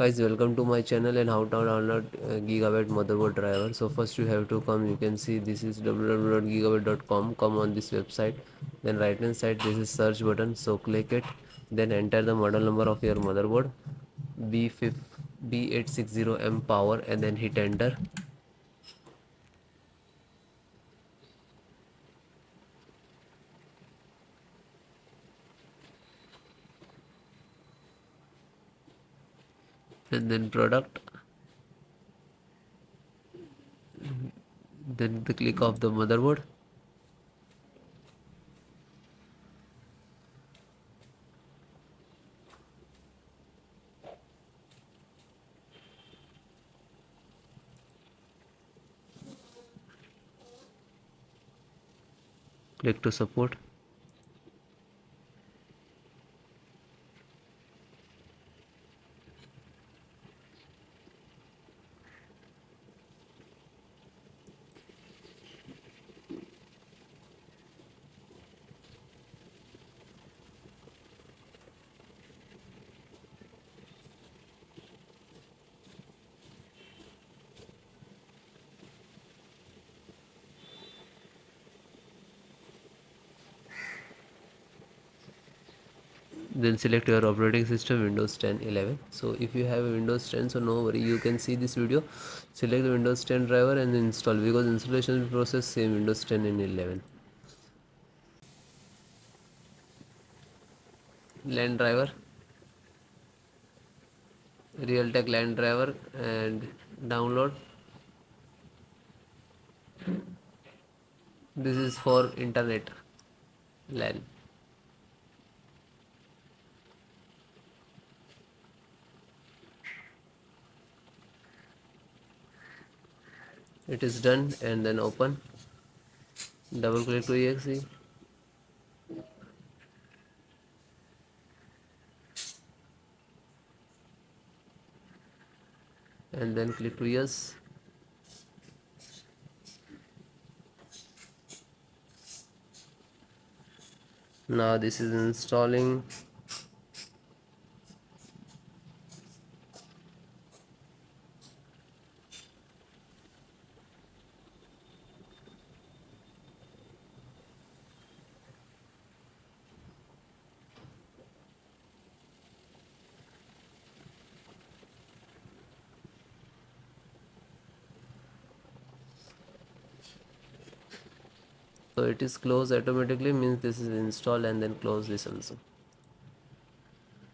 Guys, welcome to my channel and how to download Gigabyte motherboard driver. So first you have to come, you can see this is www.gigabyte.com. Come on this website, then right hand side this is search button, so click it, then enter the model number of your motherboard B860M power and then hit enter. And then product, then the click of the motherboard. Click to support. Then select your operating system, Windows 10 11. So if you have a Windows 10, so no worry, you can see this video, select the Windows 10 driver and install, because installation process same Windows 10 and 11. LAN driver, Realtek LAN driver, and download. This is for internet LAN. It is done, and then open, double click to exe, and then click to yes. Now this is installing. So it is closed automatically, means this is installed, and then close this also.